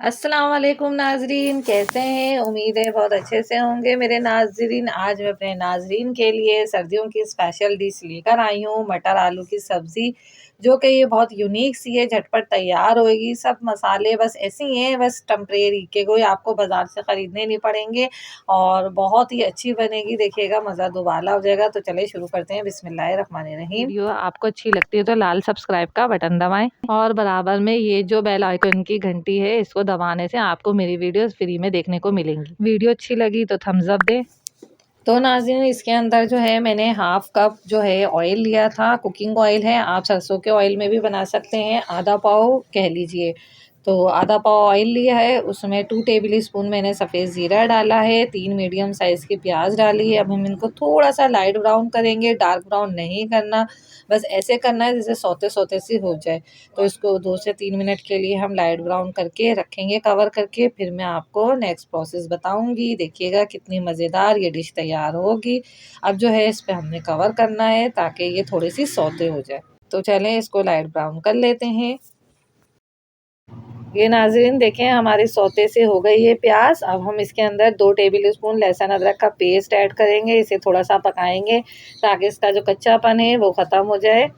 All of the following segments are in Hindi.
अस्सलाम वालेकुम नाज़रीन, कैसे हैं? उम्मीद है बहुत अच्छे से होंगे मेरे नाज़रीन। आज मैं अपने नाज़रीन के लिए सर्दियों की स्पेशल डिश लेकर आई हूँ, मटर आलू की सब्ज़ी, जो कि ये बहुत यूनिक सी है, झटपट तैयार होएगी। सब मसाले बस ऐसे ही हैं, बस टेम्परेरी के कोई आपको बाज़ार से ख़रीदने नहीं पड़ेंगे और बहुत ही अच्छी बनेगी। देखिएगा मज़ा दुबाला हो जाएगा। तो चलिए शुरू करते हैं। बिस्मिल्लाहिर्रहमानिर्रहीम। वीडियो आपको अच्छी लगती है तो लाल सब्सक्राइब का बटन दबाएं और बराबर में ये जो बेल आइकन की घंटी है इसको दबाने से आपको मेरी वीडियोस फ्री में देखने को मिलेंगी। वीडियो अच्छी लगी तो थम्स अप दे। तो नाज़रीन इसके अंदर जो है मैंने हाफ कप जो है ऑयल लिया था, कुकिंग ऑयल है, आप सरसों के ऑयल में भी बना सकते हैं। आधा पाव कह लीजिए, तो आधा पाव ऑयल लिया है, उसमें 2 टेबल स्पून मैंने सफ़ेद ज़ीरा डाला है, 3 मीडियम साइज़ की प्याज डाली है। अब हम इनको थोड़ा सा लाइट ब्राउन करेंगे, डार्क ब्राउन नहीं करना, बस ऐसे करना है जैसे सौते सौते सी हो जाए। तो इसको 2 से 3 मिनट के लिए हम लाइट ब्राउन करके रखेंगे कवर करके, फिर मैं आपको नेक्स्ट प्रोसेस बताऊंगी। देखिएगा कितनी मज़ेदार ये डिश तैयार होगी। अब जो है इस पे हमने कवर करना है ताकि ये थोड़ी सी सौते हो जाए। तो चलें इसको लाइट ब्राउन कर लेते हैं। ये नाज़रीन देखें हमारी सौते से हो गई है प्याज। अब हम इसके अंदर 2 टेबल स्पून लहसुन अदरक का पेस्ट ऐड करेंगे। इसे थोड़ा सा पकाएंगे ताकि इसका जो कच्चापन है वो ख़त्म हो जाए।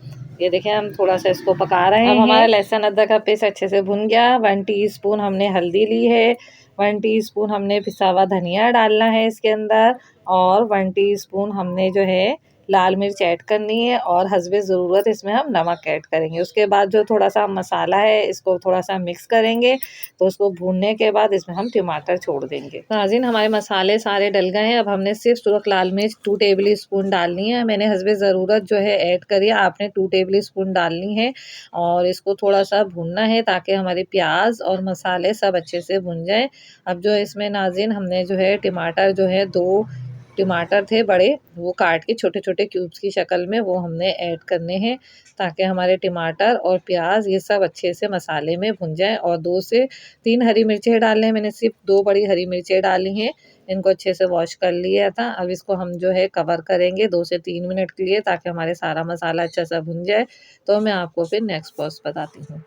ये देखें हम थोड़ा सा इसको पका रहे हैं। अब हमारा लहसुन अदरक का पेस्ट अच्छे से भुन गया। 1 टीस्पून हमने हल्दी ली है, 1 टीस्पून हमने पिसा हुआ धनिया डालना है इसके अंदर और 1 टीस्पून हमने जो है लाल मिर्च ऐड करनी है और हस्बे ज़रूरत इसमें हम नमक ऐड करेंगे। उसके बाद जो थोड़ा सा मसाला है इसको थोड़ा सा मिक्स करेंगे। तो उसको भूनने के बाद इसमें हम टमाटर छोड़ देंगे। नाज़रीन हमारे मसाले सारे डल गए हैं। अब हमने सिर्फ सुरख लाल मिर्च 2 टेबल स्पून डालनी है। मैंने हस्बे ज़रूरत जो है ऐड करी है, आपने 2 टेबल स्पून डालनी है और इसको थोड़ा सा भूनना है ताकि हमारे प्याज और मसाले सब अच्छे से भुन जाए। अब जो इसमें नाज़रीन हमने जो है टमाटर जो है 2 टमाटर थे बड़े, वो काट के छोटे-छोटे क्यूब्स की शक्ल में वो हमने ऐड करने हैं ताकि हमारे टमाटर और प्याज ये सब अच्छे से मसाले में भुन जाएँ। और 2 से 3 हरी मिर्चें डालने हैं, मैंने सिर्फ 2 बड़ी हरी मिर्चें डाली हैं। इनको अच्छे से वॉश कर लिया था। अब इसको हम जो है कवर करेंगे 2 से 3 मिनट के लिए ताकि हमारे सारा मसाला अच्छा सा भुन जाए। तो मैं आपको फिर नेक्स्ट प्रोसेस बताती हूँ।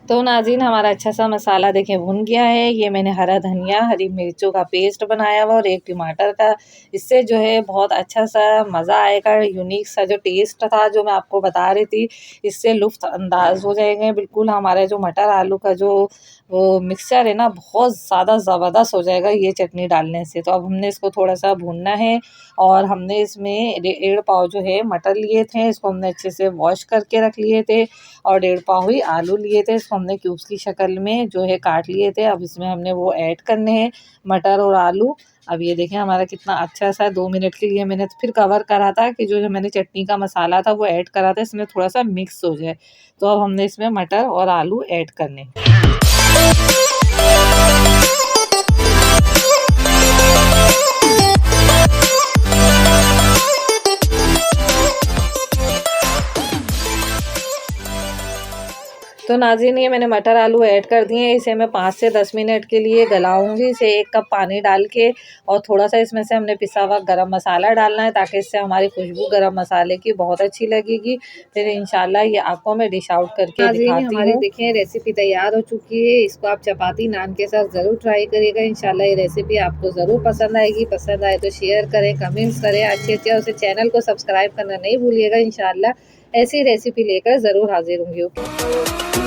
तो नाज़रीन हमारा अच्छा सा मसाला देखें भुन गया है। ये मैंने हरा धनिया, हरी मिर्चों का पेस्ट बनाया हुआ और 1 टमाटर का, इससे जो है बहुत अच्छा सा मज़ा आएगा। यूनिक सा जो टेस्ट था जो मैं आपको बता रही थी, इससे लुत्फ़ अंदाज़ हो जाएंगे बिल्कुल। हमारा जो मटर आलू का जो वो मिक्सचर है ना, बहुत ज़्यादा ज़बरदस्त हो जाएगा ये चटनी डालने से। तो अब हमने इसको थोड़ा सा भूनना है और हमने इसमें 1.5 पाव जो है मटर लिए थे, इसको हमने अच्छे से वॉश करके रख लिए थे और 1.5 पाव ही आलू लिए थे, इसको हमने क्यूब्स की शक्ल में जो है काट लिए थे। अब इसमें हमने वो ऐड करने हैं मटर और आलू। अब ये देखें हमारा कितना अच्छा सा 2 मिनट के लिए मैंने फिर कवर करा था कि जो मैंने चटनी का मसाला था वो ऐड करा था, इसमें थोड़ा सा मिक्स हो जाए। तो अब हमने इसमें मटर और आलू ऐड करने हैं। तो नाज़रीन ये मैंने मटर आलू ऐड कर दिए हैं। इसे मैं 5 से 10 मिनट के लिए गलाऊंगी। इसे 1 कप पानी डाल के और थोड़ा सा इसमें से हमने पिसा हुआ गरम मसाला डालना है ताकि इससे हमारी खुशबू गरम मसाले की बहुत अच्छी लगेगी। फिर इंशाल्लाह ये आपको मैं डिश आउट करके दिखाती हूँ। हमारी देखें रेसिपी तैयार हो चुकी है। इसको आप चपाती नान के साथ ज़रूर ट्राई करिएगा। इंशाल्लाह ये रेसिपी आपको ज़रूर पसंद आएगी। पसंद आए तो शेयर करें, कमेंट्स करें, अच्छे उसे चैनल को सब्सक्राइब करना नहीं भूलिएगा। इंशाल्लाह ऐसी रेसिपी लेकर ज़रूर हाजिर होंगी। ओके।